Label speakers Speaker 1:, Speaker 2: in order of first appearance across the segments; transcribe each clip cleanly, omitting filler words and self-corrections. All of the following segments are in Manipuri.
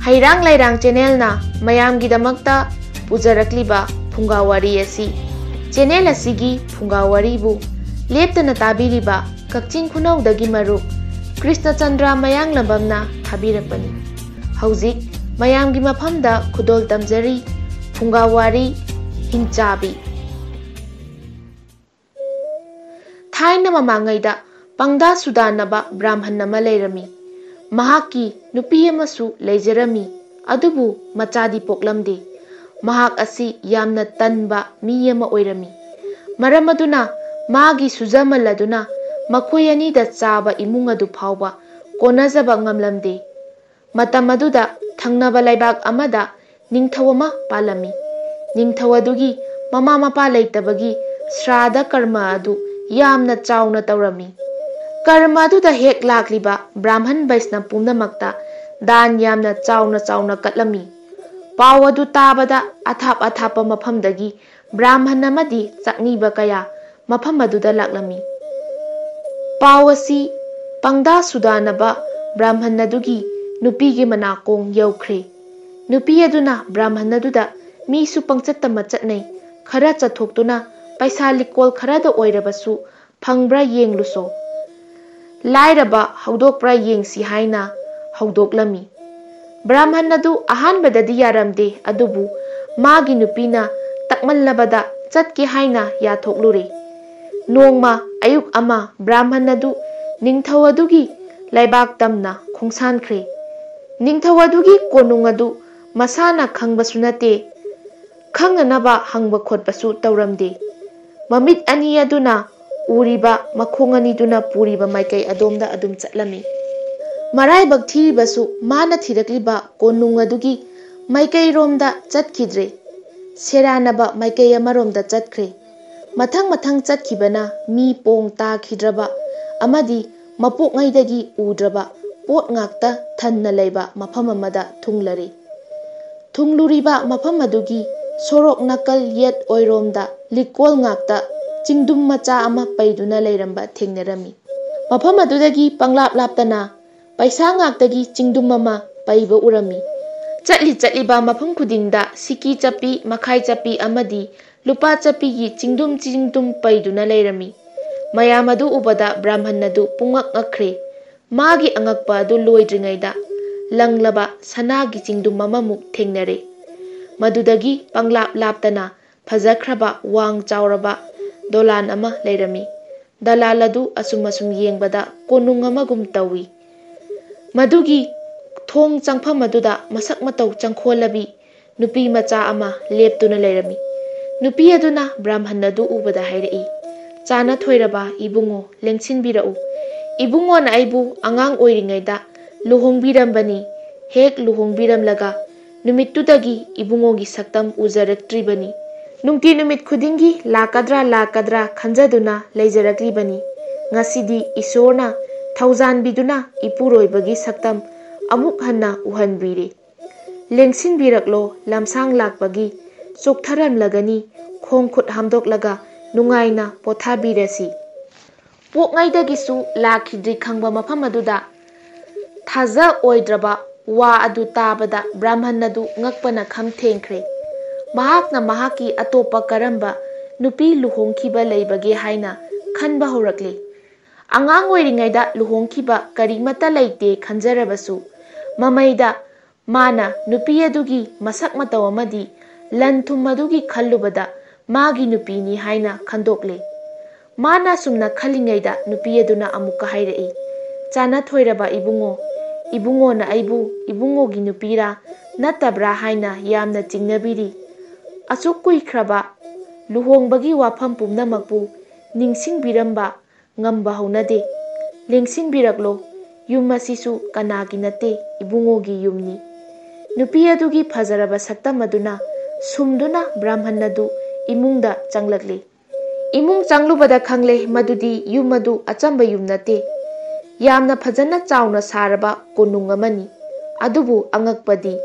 Speaker 1: Heirang Leirang channel na mayam gidamakta pujarakliba Phungga Wari asi channel asigi Phungga Wari bu leptana tabiriba Kakching Khunawdagi marup Krishna Chandra mayang lambamna thabirakpani hauzik mayamgi mafamda khudol tamjari Phungga Wari Hingchabi Thaina mamangaida pangda sudanaba brahman nama leirami mahaki nupi amasu leijarami adubu machadi poklamde mahak asi yamna tanba mi ama oirami maram aduna magi sujamaladuna makhoi ani da chaba imung adu phawba konajaba ngamlamde matam aduda thangnaba laibak amada ningthawama palami ningthawadugi mama mapa leitabagi shrada karma adu yamna chauna tawrami karma aduda hek lakliba brahman vaisna pumnamakta dan yamna chauna katlami paw adu tabada athap athapa mafamdagi brahman amadi chakniba kaya mafam aduda laklami paw asi pangda sudanaba brahman adugi nupigi manakong yaukhre nupi aduna brahman aduda mi su pangchattama chatnai khara chathoktuna paisa likol kharada oirabasu phangbra yengluso lairaba haudokpra yengsi haina haudoklami brahman adu ahanbadadi yaramde adubu magi nupina takmallabada chatki haina yathoklure nongma ayuk ama brahman adu ningthawadugi laibak tamna khongsankhre ningthawadugi konung adu masana khangbasunate khanganaba hangba khotbasu tawramde mamit ani aduna uriba makhongani duna puriba maikai adomda adum chatlami marai bakthi basu mana thirakliba konung adugi maikai romda chatkidre seranaba maikai amaromda chatkre mathang chatkibana mi pong ta khidraba amadi mapok ngaidagi udraba pot ngakta thanna leiba mafam amada thunglari thungluriba mafam adugi sorok nakal yet oiromda likol ngakta chingdum macha ama paiduna leiramba thengnarami mafam adudagi panglap laptana paisa ngaktagi chingdum ama paiba urami chatliba mafam khudingda siki chapi makhai chapi amadi lupa chapi gi chingdum paiduna leirami mayam adu ubada brahman adu pungak ngakre magi angakpa adu loidringaida langlaba sanagi chingdum amamuk thengnare madudagi panglap laptana phajakhraba wang chauraba dolan ama leirami dalal adu asum yengbada konung amagum tawi madugi thong changpham aduda masak matau changkholabi nupi macha ama leptuna leirami nupi aduna brahman adu ubada hairei chana thoiraba ibungo lengsinbirau ibungo na aibu angang oiringaida luhongbirambani hek luhongbiramlaga numittudagi ibungo gi saktam ujaraktribani nungti numit khudingi lakadra khanjaduna leijarakribani ngasidi isorna thaujan biduna ipuroibagi saktam amuk hanna uhanbire lengsin biraklo lamsang lakbagi choktaram lagani khongkhut hamdoklaga nungaina pothabirasi pokngaidagi su lakhidri khangba mafam aduda thaja oidraba wa adu tabada brahman adu ngakpana kham thengkhre mahakna mahaki atopa karamba nupi luhongkiba leibage haina khanba horakle angang oiringaida luhongkiba karimata leite khanjarabasu mamaida mana nupi adugi masak mataw amadi lanthum adugi khallubada magi nupini haina khandokle mana sumna khalingaida nupi aduna amuka hairei chana thoiraba ibungo na aibu ibungo gi nupira natabra haina yamna chingnabiri asuk kuikraba luhongbagi wafam pumnamakpu ningsingbiramba ngamba haunade lengsinbiraklo yum asisu kanagi nate ibungogi yumni nupi adugi phajaraba saktam aduna sumduna brahman adu imungda changlakle imung changlubada khangle madudi yum adu achamba yum nate yamna phajana chauna saraba konung amani adubu angakpadi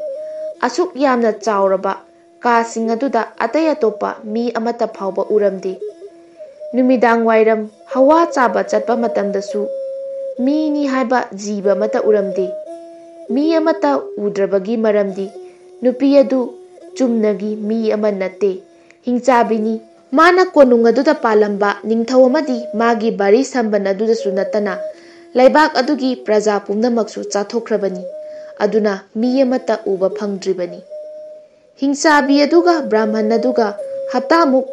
Speaker 1: asuk yamna chauraba kasing aduda atay atopa mi amata phawba uramde numidang wairam hawa chaba chatpa matamdasu mi ni haiba jiba mata uramde mi amata udrabagi maramdi nupi adu chumnagi mi ama natte Hingchabini mana konung aduda palamba ningthau amadi magi bari samban aduda su natana laibak adugi praja pumnamaksu chathokhrabani aduna mi amata uba phangdribani Hingchabi aduga brahman aduga haptamuk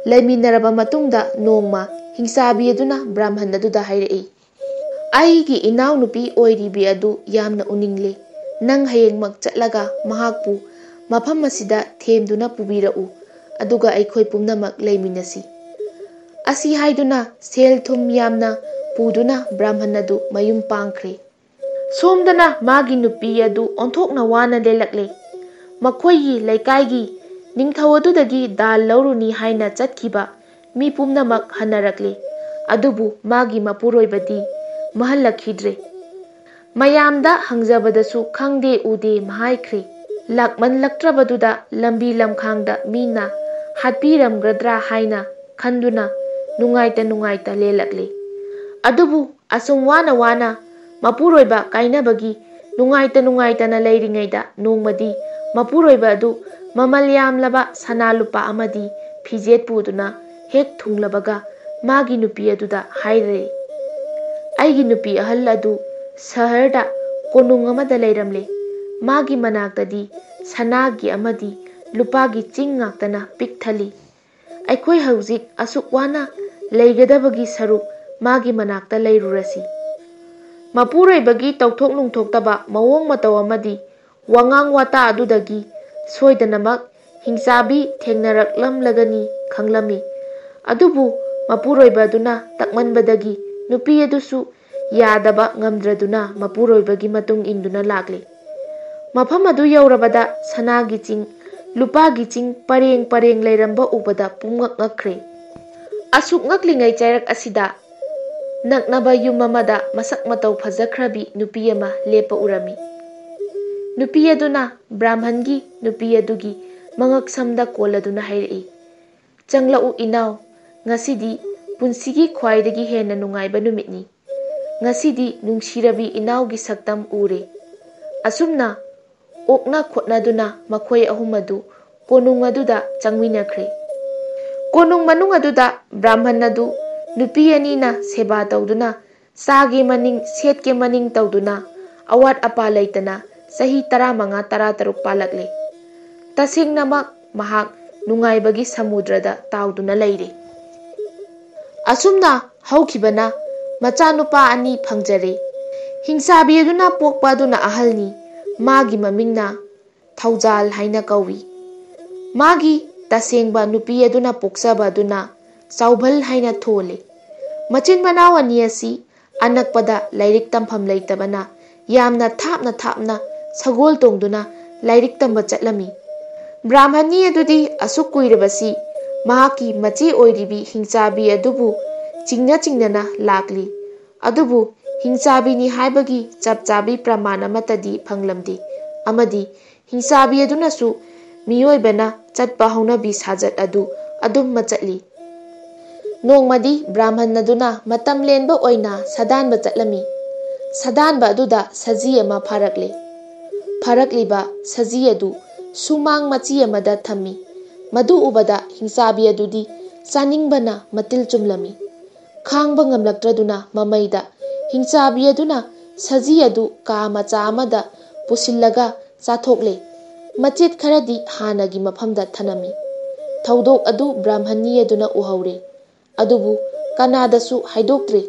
Speaker 1: laiminaraba matungda nongma Hingchabi aduna brahman aduda hairei aigi inaw nupi oiribi adu yamna uningle nang hayengmak chatlaga mahakpu mafam asida themduna pubirau aduga aikhoi pumnamak laiminasi asi haiduna sel thum yamna puduna brahman adu mayum pangkhre somdana magi nupi adu onthokna wana lelakle makhoi laikai ningthau adudagi dal lauruni haina chatkhiba mi pumnamak hanarakle adubu magi mapuroibadi mahalakhidre mayamda hangjabadasu khangde ude mahaikhre lakman laktrabaduda lambi lamkhangda mina hatpiramgradra haina khanduna nungaita lelakle adubu asum wana mapuroiba kainabagi nungaita na leiringaida nongmadi mapuroiba adu mamal yamlaba sanalupa amadi phijet puduna hek thunglabaga magi nupi aduda haire aigi nupi ahal adu saharda konung amada leiramle magi manaktadi sanagi amadi lupagi chingaktana pikthali aikhoi hauzik asuk wana leigadabagi saruk magi manakta leirurasi mapuroibagi tauthok nungthoktaba mawong mataw amadi wangang wata adudagi soidanamak Hingchabi thengnaraklamlagani khanglami adubu mapuroiba aduna takmanbadagi nupi adusu yadaba ngamdraduna mapuroibagi matung induna lakle mafam adu yaurabada sanagi ching lupagi ching pareng leiramba ubada pungak ngakre asuk ngaklingai chairak asida naknaba yum amada masak mataw phajakhrabi nupi ama lepa urami nupi aduna brahmangi nupi adugi mangak samda koladuna hairei changlau inaw ngasidi punsigi khwaidagi hena nungaiba numitni ngasidi nungsirabi inawgi saktam ure asumna okna khotnaduna makhoi ahumadu konung aduda changminakhre konung manung aduda brahman adu nupi anina seba tawduna sage maning setke maning tawduna awat apa leitana sahi 15-16 palakle tasengnamak mahak nungaibagi samudrada tawduna leire asumna haukhibana machanupa ani phangjare Hingchabi aduna pokpa aduna ahalni magi mamingna thaujal haina kawi magi tasengba nupi aduna poksaba aduna saubhal haina thole machin manaw ani asi anakpada lairik tampham leitabana yamna thapna sagol tongduna lairik tamba chatlami brahmani adudi asuk kuirabasi mahaki machi oiribi Hingchabi adubu chingnana lakli adubu Hingchabi ni haibagi chapchabi pramana matadi phanglamdi amadi Hingchabi aduna su miyoibana chatpa haunabi sajat adu adum machatli nongmadi brahman aduna matam lenba oina sadanba chatlami sadanba aduda saji ama pharakliba saji adu sumang machi amada thami madu ubada Hingchabi adudi chaningbana matil chumlami khangba ngamlaktraduna mamaida Hingchabi aduna saji adu ka macha amada pusillaga chathokle machet kharadi hanagi mafamda thanami thaudok adu brahmani aduna uhaure adubu kanadasu haidoktre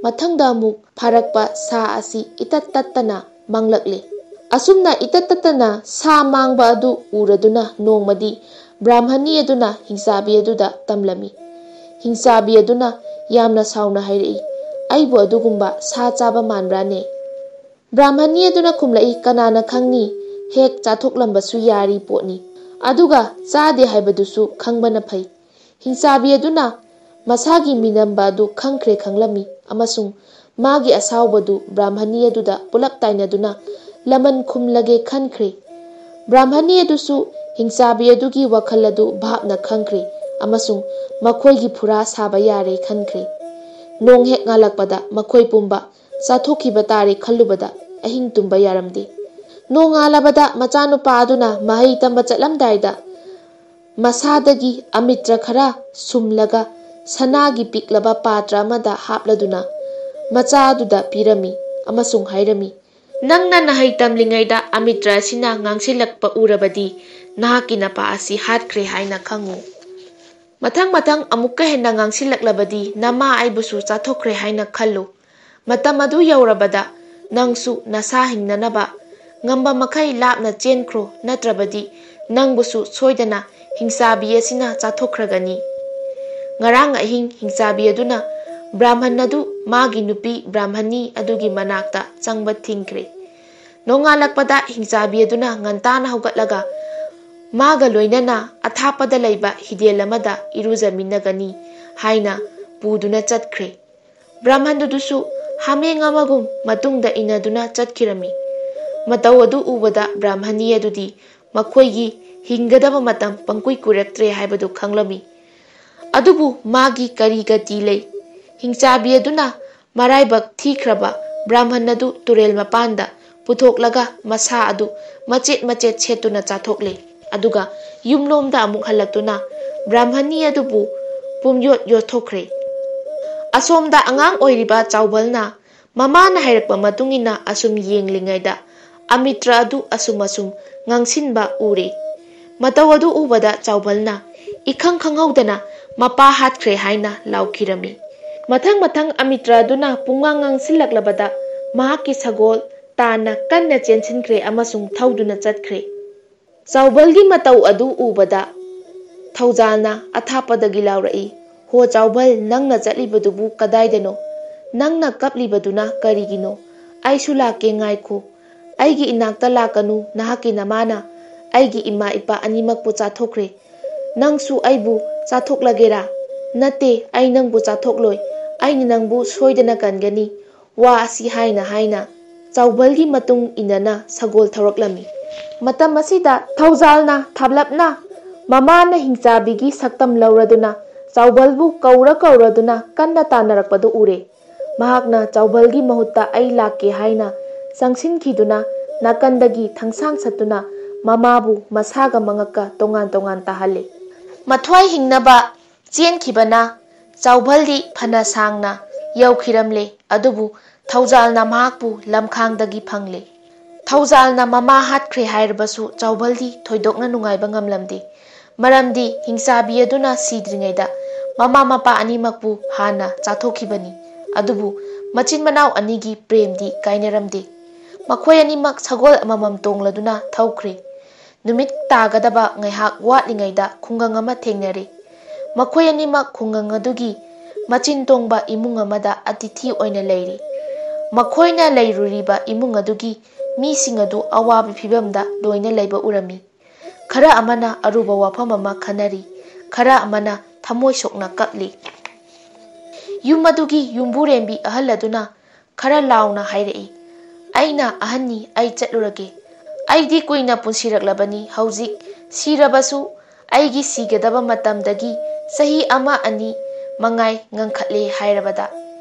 Speaker 1: mathangda amuk pharakpa sa asi itattattana manglakle asumna itattattana sa mangba adu uraduna nongmadi brahmani aduna Hingchabi aduda tamlami Hingchabi aduna yamna sauna hairei aibu adugumba sa chaba manbrane brahmani aduna khumlai kanana khangni hek chathoklambasu yari potni aduga chade haibadusu khangbana phai Hingchabi aduna masagi minamba adu khangkhre khanglami amasung magi asawbadu brahmani aduda pulap tainaduna laman khumlage khankhre brahmani adusu Hingchabi adugi wakhal adu bhapna khangkhre amasung makhoigi phura saba yare khankhre nong hek ngalakpada makhoi pumba chathokhiba tare khallubada ahing tumba yaramde ꯅꯣꯡꯉꯥꯜꯂꯕꯗ ꯃꯆꯥꯅꯨꯄꯥ ꯑꯗꯨꯅ ꯃꯍꯩ ꯇꯝꯕ ꯆꯠꯂꯝꯗꯥꯏꯗ ꯃꯁꯥꯗꯒꯤ ꯑꯃꯤꯇ꯭ꯔ ꯈꯔ ꯁꯨꯝꯂꯒ ꯁꯅꯥꯒꯤ ꯄꯤꯛꯂꯕ ꯄꯥꯇ꯭ꯔ ꯑꯃꯗ ꯍꯥꯞꯂꯗꯨꯅ ꯃꯆꯥ ꯑꯗꯨꯗ ꯄꯤꯔꯝꯃꯤ ꯑꯃꯁꯨꯡ ꯍꯥꯏꯔꯝꯃꯤ, ꯅꯪꯅ ꯅꯍꯩ ꯇꯝꯂꯤꯉꯩꯗ ꯑꯃꯤꯇ꯭ꯔ ꯑꯁꯤꯅ ꯉꯥꯡꯁꯤꯜꯂꯛꯄ ꯎꯔꯕꯗꯤ ꯅꯍꯥꯛꯀꯤ ꯅꯄꯥ ꯑꯁꯤ ꯍꯥꯠꯈ꯭ꯔꯦ ꯍꯥꯏꯅ ꯈꯪꯉꯨ꯫ ꯃꯊꯪ ꯃꯊꯪ ꯑꯃꯨꯛꯀ ꯍꯦꯟꯅ ꯉꯥꯡꯁꯤꯜꯂꯛꯂꯕꯗꯤ ꯅꯃꯥ ꯑꯩꯕꯨꯁꯨ ꯆꯥꯊꯣꯛꯈ꯭ꯔꯦ ꯍꯥꯏꯅ ꯈꯜꯂꯨ꯫ ꯃꯇꯝ ꯑꯗꯨ ꯌꯧꯔꯕꯗ ꯅꯪꯁꯨ ꯅꯁꯥ ꯍꯤꯡꯅꯅꯕ ꯉꯝꯕ ꯃꯈꯩ ꯂꯥꯞꯅ ꯆꯦꯟꯈ꯭ꯔꯣ, ꯅꯠꯇ꯭ꯔꯕꯗꯤ ꯅꯪꯕꯨꯁꯨ ꯁꯣꯏꯗꯅ ꯍꯤꯡꯆꯥꯕꯤ ꯑꯁꯤꯅ ꯆꯥꯊꯣꯛꯈ꯭ꯔꯒꯅꯤ꯫ ꯉꯔꯥꯡ ꯑꯍꯤꯡ ꯍꯤꯡꯆꯥꯕꯤ ꯑꯗꯨꯅ ꯕ꯭ꯔꯥꯍ꯭ꯃꯟ ꯑꯗꯨ ꯃꯥꯒꯤ ꯅꯨꯄꯤ ꯕ꯭ꯔꯥꯍ꯭ꯃꯅꯤ ꯑꯗꯨꯒꯤ ꯃꯅꯥꯛꯇ ꯆꯪꯕ ꯊꯤꯡꯈ꯭ꯔꯦ꯫ ꯅꯣꯡꯉꯥꯜꯂꯛꯄꯗ ꯍꯤꯡꯆꯥꯕꯤ ꯑꯗꯨꯅ ꯉꯟꯇꯥꯅ ꯍꯧꯒꯠꯂꯒ ꯃꯥꯒ ꯂꯣꯏꯅꯅ ꯑꯊꯥꯞꯄꯗ ꯂꯩꯕ ꯍꯤꯗꯦꯜ ꯑꯃꯗ ꯏꯔꯨꯖꯃꯤꯟꯅꯒꯅꯤ ꯍꯥꯏꯅ ꯄꯨꯗꯨꯅ ꯆꯠꯈ꯭ꯔꯦ꯫ ꯕ꯭ꯔꯥꯍ꯭ꯃꯟꯗꯨꯁꯨ ꯍꯥꯃꯦꯡ ꯑꯃꯒꯨꯝ ꯃꯇꯨꯡꯗ ꯏꯟꯅꯗꯨꯅ ꯆꯠꯈꯤꯔꯝꯃꯤ꯫ ꯃꯇꯧ ꯑꯗꯨ ꯎꯕꯗ ꯕ꯭ꯔꯥꯍ꯭ꯃꯅꯤ ꯑꯗꯨꯗꯤ ꯃꯈꯣꯏꯒꯤ ꯍꯤꯡꯒꯗꯕ ꯃꯇꯝ ꯄꯪꯀꯨꯏ ꯀꯨꯏꯔꯛꯇ꯭ꯔꯦ ꯍꯥꯏꯕꯗꯨ ꯈꯪꯂꯝꯃꯤ꯫ ꯑꯗꯨꯕꯨ ꯃꯥꯒꯤ ꯀꯔꯤ ꯒꯇꯤ ꯂꯩ? ꯍꯤꯡꯆꯥꯕꯤ ꯑꯗꯨꯅ ꯃꯔꯥꯏꯕꯛ ꯊꯤꯈ꯭ꯔꯕ ꯕ꯭ꯔꯥꯍ꯭ꯃꯟ ꯑꯗꯨ ꯇꯨꯔꯦꯜ ꯃꯄꯥꯟꯗ ꯄꯨꯊꯣꯛꯂꯒ ꯃꯁꯥ ꯑꯗꯨ ꯃꯆꯦꯠ ꯃꯆꯦꯠ ꯁꯦꯠꯇꯨꯅ ꯆꯥꯊꯣꯛꯂꯦ꯫ ꯑꯗꯨꯒ ꯌꯨꯝꯂꯣꯝꯗ ꯑꯃꯨꯛ ꯍꯜꯂꯛꯇꯨꯅ ꯕ꯭ꯔꯥꯍ꯭ꯃꯅꯤ ꯑꯗꯨꯕꯨ ꯄꯨꯝꯌꯣꯠ ꯌꯣꯠꯊꯣꯛꯈ꯭ꯔꯦ꯫ ꯑꯁꯣꯝꯗ ꯑꯉꯥꯡ ꯑꯣꯏꯔꯤꯕ ꯆꯥꯎꯕꯜꯅ ꯃꯃꯥꯅ ꯍꯥꯏꯔꯛꯄ ꯃꯇꯨꯡ ꯏꯟꯅ ꯑꯁꯨꯝ ꯌꯦꯡꯂꯤꯉꯩꯗ ꯑꯃꯤꯇ꯭ꯔ ꯑꯗꯨ ꯑꯁꯨꯝ ꯉꯥꯡꯁꯤꯟꯕ ꯎꯔꯦ꯫ ꯃꯇꯧ ꯑꯗꯨ ꯎꯕꯗ ꯆꯥꯎꯕꯜꯅ ꯏꯈꯪ ꯈꯪꯍꯧꯗꯅ ꯃꯄꯥ ꯍꯥꯠꯈ꯭ꯔꯦ ꯍꯥꯏꯅ ꯂꯥꯎꯈꯤꯔꯝꯃꯤ꯫ ꯃꯊꯪ ꯃꯊꯪ ꯑꯃꯤꯇ꯭ꯔ ꯑꯗꯨꯅ ꯄꯨꯡꯉꯥꯡ ꯉꯥꯡꯁꯤꯜꯂꯛꯂꯕꯗ ꯃꯍꯥꯛꯀꯤ ꯁꯒꯣꯜ ꯇꯥꯟꯅ ꯀꯟꯅ ꯆꯦꯟꯁꯤꯟꯈ꯭ꯔꯦ ꯑꯃꯁꯨꯡ ꯊꯧꯗꯨꯅ ꯆꯠꯈ꯭ꯔꯦ꯫ ꯆꯥꯎꯕꯜꯒꯤ ꯃꯇꯧ ꯑꯗꯨ ꯎꯕꯗ ꯊꯧꯖꯥꯜꯅ ꯑꯊꯥꯞꯄꯗꯒꯤ ꯂꯥꯎꯔꯛꯏ, ꯍꯣ ꯆꯥꯎꯕꯜ, ꯅꯪꯅ ꯆꯠꯂꯤꯕꯗꯨꯕꯨ ꯀꯗꯥꯏꯗꯅꯣ? ꯅꯪꯅ ꯀꯞꯂꯤꯕꯗꯨꯅ ꯀꯔꯤꯒꯤꯅꯣ? ꯑꯩꯁꯨ ꯂꯥꯛꯀꯦ, ꯉꯥꯏꯈꯣ꯫ ꯑꯩꯒꯤ ꯏꯅꯥꯛꯇ ꯂꯥꯛꯀꯅꯨ, ꯅꯍꯥꯛꯀꯤ ꯅꯃꯥꯅ ꯑꯩꯒꯤ ꯏꯃꯥ ꯏꯄꯥ ꯑꯅꯤꯃꯛꯄꯨ ꯆꯥꯊꯣꯛꯈ꯭ꯔꯦ꯫ ꯅꯪꯁꯨ ꯑꯩꯕꯨ ꯆꯥꯊꯣꯛꯂꯒꯦꯔꯥ? ꯅꯠꯇꯦ, ꯑꯩ ꯅꯪꯕꯨ ꯆꯥꯊꯣꯛꯂꯣꯏ, ꯑꯩꯅ ꯅꯪꯕు ꯁꯣꯏꯗꯅ ꯀꯟꯒꯅꯤ꯫ ꯋꯥ ꯑꯁꯤ ꯍꯥꯏꯅ ꯆꯥꯎꯕꯜꯒꯤ ꯃꯇꯨꯡ ꯏꯟꯅꯅ ꯁꯒꯣꯜ ꯊꯧꯔꯛꯂꯝꯃꯤ꯫ ꯃꯇꯝ ꯑꯁꯤꯗ ꯊꯧꯖꯥꯜꯅ ꯊꯥꯞꯂꯞꯅ ꯃꯃꯥꯅ ꯍꯤꯡꯆꯥꯕꯤꯒꯤ ꯁꯛꯇꯝ ꯂꯧꯔꯗꯨꯅ ꯆꯥꯎꯕꯜꯕꯨ ꯀꯧꯔꯗꯨꯅ ꯀꯟꯅ ꯇꯥꯟꯅꯔꯛꯄꯗꯨ ꯎꯔꯦ꯫ ꯃꯍꯥꯛꯅ ꯆꯥꯎꯕꯜꯒꯤ ꯃꯍꯨꯠꯇ ꯑꯩ ꯂꯥꯛꯀꯦ ꯍꯥꯏꯅ ꯆꯪꯁꯤꯟꯈꯤꯗꯨꯅ ꯅꯥꯀꯟꯗꯒꯤ ꯊꯪꯁꯥꯡ ꯁꯠꯇꯨꯅ ꯃꯃꯥꯕꯨ ꯃꯁꯥꯒ ꯃꯉꯛꯀ ꯇꯣꯉꯥꯟ ꯇꯣꯉꯥꯟ ꯇꯥꯍꯜꯂꯦ꯫ ꯃꯊ꯭ꯋꯥꯏ ꯍꯤꯡꯅꯕ ꯆꯦꯟꯈꯤꯕꯅ ꯆꯥꯎꯕꯜꯗꯤ ꯐꯅ ꯁꯥꯡꯅ ꯌꯧꯈꯤꯔꯝꯂꯦ, ꯑꯗꯨꯕꯨ ꯊꯧꯖꯥꯜꯅ ꯃꯍꯥꯛꯄꯨ ꯂꯝꯈꯥꯡꯗꯒꯤ ꯐꯪꯂꯦ꯫ ꯊꯧꯖꯥꯜꯅ ꯃꯃꯥ ꯍꯥꯠꯈ꯭ꯔꯦ ꯍꯥꯏꯔꯕꯁꯨ ꯆꯥꯎꯕꯜꯗꯤ ꯊꯣꯏꯗꯣꯛꯅ ꯅꯨꯡꯉꯥꯏꯕ ꯉꯝꯂꯝꯗꯦ꯫ ꯃꯔꯝꯗꯤ ꯍꯤꯡꯆꯥꯕꯤ ꯑꯗꯨꯅ ꯁꯤꯗ꯭ꯔꯤꯉꯩꯗ ꯃꯃꯥ ꯃꯄꯥ ꯑꯅꯤꯃꯛꯄꯨ ꯍꯥꯟꯅ ꯆꯥꯊꯣꯛꯈꯤꯕꯅꯤ꯫ ꯑꯗꯨꯕꯨ ꯃꯆꯤꯟ ꯃꯅꯥꯎ ꯑꯅꯤꯒꯤ ꯄ꯭ꯔꯦꯝꯗꯤ ꯀꯥꯏꯅꯔꯝꯗꯦ꯫ ꯃꯈꯣꯏ ꯑꯅꯤꯃꯛ ꯁꯒꯣꯜ ꯑꯃꯃꯝ ꯇꯣꯡꯂꯗꯨꯅ ꯊꯧꯈ꯭ꯔꯦ꯫ ꯅꯨꯃꯤꯠ ꯇꯥꯒꯗꯕ ꯉꯥꯏꯍꯥꯛ ꯋꯥꯠꯂꯤꯉꯩꯗ ꯈꯨꯡꯒꯪ ꯑꯃ ꯊꯦꯡꯅꯔꯦ꯫ ꯃꯈꯣꯏ ꯑꯅꯤꯃꯛ ꯈꯨꯡꯒꯪ ꯑꯗꯨꯒꯤ ꯃꯆꯤꯟ ꯇꯣꯡꯕ ꯏꯃꯨꯡ ꯑꯃꯗ ꯑꯇꯤꯊꯤ ꯑꯣꯏꯅ ꯂꯩꯔꯤ꯫ ꯃꯈꯣꯏꯅ ꯂꯩꯔꯨꯔꯤꯕ ꯏꯃꯨꯡ ꯑꯗꯨꯒꯤ ꯃꯤꯁꯤꯡ ꯑꯗꯨ ꯑꯋꯥꯕ ꯐꯤꯚꯝꯗ ꯂꯣꯏꯅ ꯂꯩꯕ ꯎꯔꯝꯃꯤ꯫ ꯈꯔ ꯑꯃꯅ ꯑꯔꯨꯕ ꯋꯥꯐꯝ ꯑꯃ ꯈꯟꯅꯔꯤ, ꯈꯔ ꯑꯃꯅ ꯊꯃꯣꯏ ꯁꯣꯛꯅ ꯀꯞꯂꯤ꯫ ꯌꯨꯝ ꯑꯗꯨꯒꯤ ꯌꯨꯝꯕꯨꯔꯦꯝꯕꯤ ꯑꯍꯜ ꯑꯗꯨꯅ ꯈꯔ ꯂꯥꯎꯅ ꯍꯥꯏꯔꯛꯏ, ꯑꯩꯅ ꯑꯍꯟꯅꯤ, ꯑꯩ ꯆꯠꯂꯨꯔꯒꯦ꯫ ꯑꯩꯗꯤ ꯀꯨꯏꯅ ꯄꯨꯟꯁꯤꯔꯛꯂꯕꯅꯤ, ꯍꯧꯖꯤꯛ ꯁꯤꯔꯕꯁꯨ ꯑꯩꯒꯤ ꯁꯤꯒꯗꯕ ꯃꯇꯝꯗꯒꯤ ꯆꯍꯤ 1-2 ꯃꯉꯥꯏ ꯉꯟꯈꯠꯂꯦ ꯍꯥꯏꯔꯕꯗ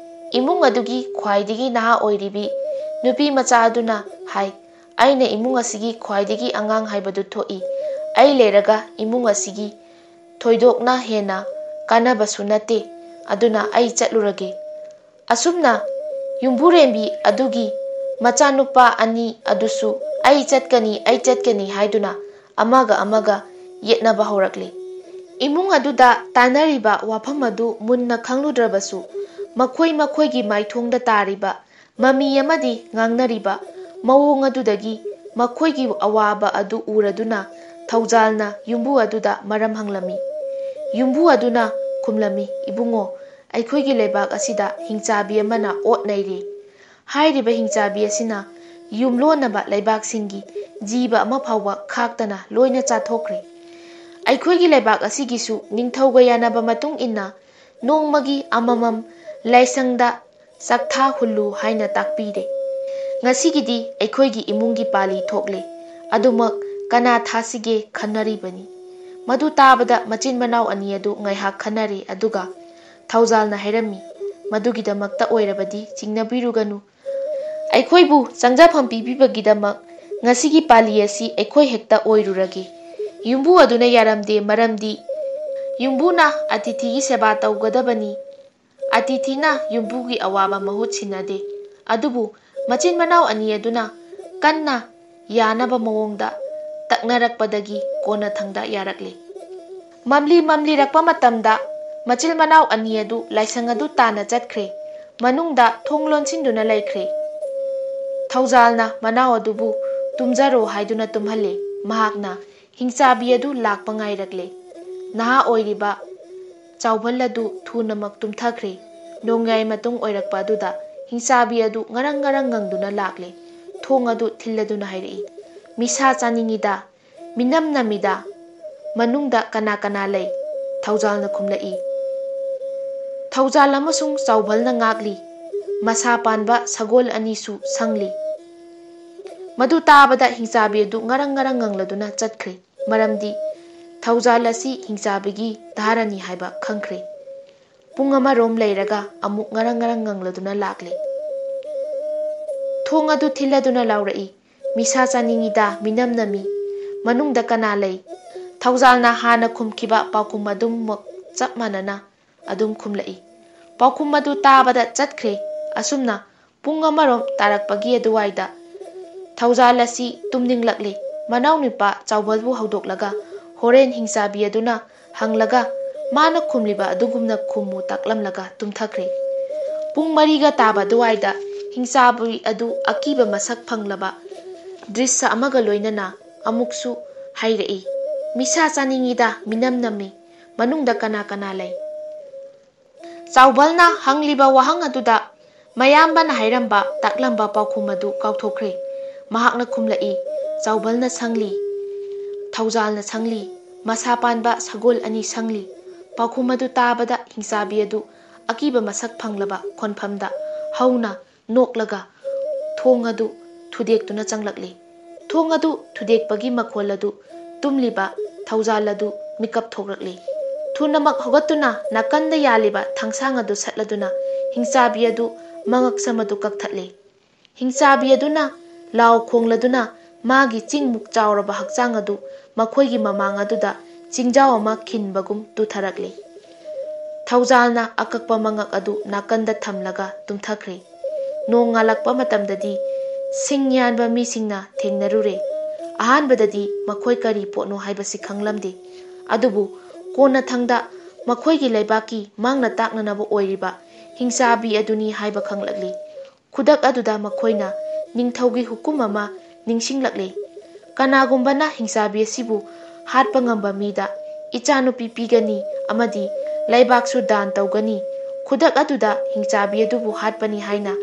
Speaker 1: ꯏꯃꯨꯡ ꯑꯗꯨꯒꯤ ꯈ꯭ꯋꯥꯏꯗꯒꯤ ꯅꯍꯥ ꯑꯣꯏꯔꯤꯕꯤ ꯅꯨꯄꯤ ꯃꯆꯥ ꯑꯗꯨꯅ ꯍꯥꯏ, ꯑꯩꯅ ꯏꯃꯨꯡ ꯑꯁꯤꯒꯤ ꯈ꯭ꯋꯥꯏꯗꯒꯤ ꯑꯉꯥꯡ ꯍꯥꯏꯕꯗꯨ ꯊꯣꯛꯏ꯫ ꯑꯩ ꯂꯩꯔꯒ ꯏꯃꯨꯡ ꯑꯁꯤꯒꯤ ꯊꯣꯏꯗꯣꯛꯅ ꯍꯦꯟꯅ ꯀꯥꯟꯅꯕꯁꯨ ꯅꯠꯇꯦ, ꯑꯗꯨꯅ ꯑꯩ ꯆꯠꯂꯨꯔꯒꯦ꯫ ꯑꯁꯨꯝꯅ ꯌꯨꯝꯕꯨꯔꯦꯝꯕꯤ ꯑꯗꯨꯒꯤ ꯃꯆꯥꯅꯨꯄꯥ 2 ꯑꯗꯨꯁꯨ ꯑꯩ ꯆꯠꯀꯅꯤ ꯍꯥꯏꯗꯨꯅ ꯑꯃꯒ ꯌꯦꯠꯅꯕ ꯍꯧꯔꯛꯂꯦ꯫ ꯏꯃꯨꯡ ꯑꯗꯨꯗ ꯇꯥꯟꯅꯔꯤꯕ ꯋꯥꯐꯝ ꯑꯗꯨ ꯃꯨꯟꯅ ꯈꯪꯂꯨꯗ꯭ꯔꯕꯁꯨ ꯃꯈꯣꯏꯒꯤ ꯃꯥꯏꯊꯣꯡꯗ ꯇꯥꯔꯤꯕ ꯃꯃꯤ ꯑꯃꯗꯤ ꯉꯥꯡꯅꯔꯤꯕ ꯃꯑꯣꯡ ꯑꯗꯨꯗꯒꯤ ꯃꯈꯣꯏꯒꯤ ꯑꯋꯥꯕ ꯑꯗꯨ ꯎꯔꯗꯨꯅ ꯊꯧꯖꯥꯜꯅ ꯌꯨꯝꯕꯨ ꯑꯗꯨꯗ ꯃꯔꯝ ꯍꯪꯂꯝꯃꯤ꯫ ꯌꯨꯝꯕꯨ ꯑꯗꯨꯅ ꯈꯨꯝꯂꯝꯃꯤ, ꯏꯕꯨꯡꯉꯣ, ꯑꯩꯈꯣꯏꯒꯤ ꯂꯩꯕꯥꯛ ꯑꯁꯤꯗ ꯍꯤꯡꯆꯥꯕꯤ ꯑꯃꯅ ꯑꯣꯠ ꯅꯩꯔꯦ꯫ ꯍꯥꯏꯔꯤꯕ ꯍꯤꯡꯆꯥꯕꯤ ꯑꯁꯤꯅ ꯌꯨꯝꯂꯣꯟꯅꯕ ꯂꯩꯕꯥꯛꯁꯤꯡꯒꯤ ꯖꯤꯕ ꯑꯃ ꯐꯥꯎꯕ ꯈꯥꯛꯇꯅ ꯂꯣꯏꯅ ꯆꯥꯊꯣꯛꯈ꯭ꯔꯦ꯫ ꯑꯩꯈꯣꯏꯒꯤ ꯂꯩꯕꯥꯛ ꯑꯁꯤꯒꯤꯁꯨ ꯅꯤꯡꯊꯧꯒ ꯌꯥꯅꯕ ꯃꯇꯨꯡ ꯏꯟꯅ ꯅꯣꯡꯃꯒꯤ ꯑꯃꯃꯝ ꯂꯥꯏꯁꯪꯗ ꯆꯥꯛꯊꯥ ꯍꯨꯜꯂꯨ ꯍꯥꯏꯅ ꯇꯥꯛꯄꯤꯔꯦ꯫ ꯉꯁꯤꯒꯤꯗꯤ ꯑꯩꯈꯣꯏꯒꯤ ꯏꯃꯨꯡꯒꯤ ꯄꯥꯂꯤ ꯊꯣꯛꯂꯦ, ꯑꯗꯨꯃꯛ ꯀꯅꯥ ꯊꯥꯁꯤꯒꯦ ꯈꯟꯅꯔꯤꯕꯅꯤ꯫ ꯃꯗꯨ ꯇꯥꯕꯗ ꯃꯆꯤन ꯃꯅꯥꯎ ꯑꯅꯤ ꯑꯗꯨ ꯉꯥꯏꯍꯥꯛ ꯈꯟꯅꯔꯦ, ꯑꯗꯨꯒ ꯊꯧꯖꯥꯜꯅ ꯍꯥꯏꯔꯝꯃꯤ, ꯃꯗꯨꯒꯤꯗꯃꯛꯇ ꯑꯣꯏꯔꯕꯗꯤ ꯆꯤꯡꯅꯕꯤꯔꯨꯒꯅꯨ, ꯑꯩꯈꯣꯏꯕꯨ ꯆꯪꯖꯐꯝ ꯄꯤꯕꯤꯕꯒꯤꯗꯃꯛ Ngasigi pali asi aikoi hekta oiruragi. Yumbu aduna yaramde maramdi yumbuna atithigi seba taugadabani. Atithina yumbugi awaba mahut sinade. Adubu machin manau ani aduna kanna yanaba mawongda taknarakpadagi kona thangda yarakle. Mamli rakpa matamda machil manau ani adu laisang adu tana chatkre. Manungda thonglon sinduna laikre. Thaujalna manau adubu tumjaro haiduna tumhalle. Mahakna Hingchabi adu lakpa ngairakle. Naha oiriba Chaubal adu thunamak tumthakre. Nongai matung oirakpa aduda Hingchabi adu ngarang ngangduna lakle. Thong adu thilladuna hairei. Misa chaningida minam namida manungda kana lay. Thaujalna khumlai. Thaujal amasung Chaubalna ngakli. Masa panba sagol anisu sangli. Madu tabada Hingchabi adu ngarang ngangladuna chatkre. Maramdi Thaujal asi Hingchabigi dharani haiba khangkre. Pung amarom leiraga amuk ngarang ngangladuna lakle. Thong adu thilladuna laurai. Misa chaningida minam nami manungda kana lay. Thaujalna hana khumkiba paukum adum chap manana adum khumlai. Paukum adu tabada chatkre. Asumna pung amarom tarakpagi aduwaida Thaujal asi tumninglakle. Manau nipa Chaubalbu haudoklaga horen Hingchabi aduna hanglaga mana khumliba adugumna khumu taklamlaga tumthakre. Pung mariga taba duwaida Hingchabi adu akiba masak phanglaba drissa amaga loinana amuksu hairei. Misa chaningida minam nami manungda kana lay. Chaubalna hangliba wahang aduda mayambana hairamba taklamba paukhum adu kauthokre. Mahakna khumlai. Chaubalna sangli. Thaujalna sangli. Masa panba sagol ani sangli. Paukhum adu tabada Hingchabi adu akiba masak phanglaba khonphamda hauna noklaga thong adu thudektuna changlakle. Thong adu thudekpagi makhol adu tumliba Thaujal adu mikap thokrakle. Thunamak hogatuna nakanda yaliba thangsang adu satladuna Hingchabi adu mangaksam adu kakthatle. Hingchabi aduna lao khongladuna magi chingmuk chauraba hakchang adu makhoigi mamang aduda chingjao ama khinbagum tutharakle. Thaujalna akakpa mangak adu nakanda thamlaga tumthakre. Nong ngalakpa matamdadi singyanba misingna thengnarure. Ahanbadadi makhoi kari potno haibasi khanglamde. Adubu kona thangda makhoigi laibaki mangna taknanaba oiriba Hingchabi aduni haiba khanglakle. Khudak aduda makhoina ningthaugi hukum ama ningsinglakle. Kanagumbana Hingchabi asibu hatpa ngamba mida ichanupi pigani amadi laibaksu dan taugani. Khudak aduda Hingchabi adubu hatpani haina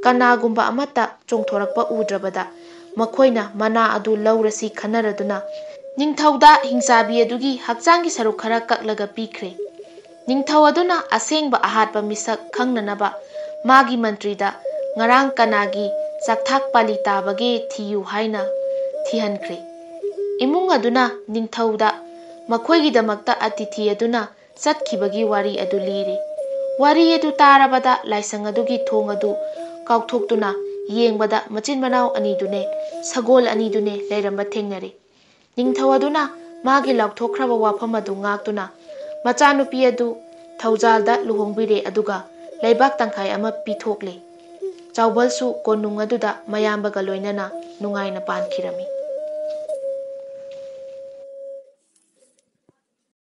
Speaker 1: kanagumba amata chongthorakpa udrabada makhoina mana adu laurasi khanaraduna ningthauda Hingchabi adugi hakchangi saruk khara kaklaga pikre. Ningthau aduna asengba ahatpa misak khangnanaba magi mantrida ngarang kanagi sakthak pali tabage thiyu haina thihankre. Imung aduna ningthauda makhoigidamakta atithi aduna chatkibagi wari adu lire. Wari adu tarabada laisang adugi thong adu kauthokduna yengbada machin manau anidune sagol anidune leiramba thengnare. Ningthau aduna magi lauthokhraba wafam adu ngaktuna machanupi adu Thaujalda luhongbire aduga laibak tangkhai ama pithokle. Chaubalsu konung aduda mayambaga loinana nungaina pankhirami.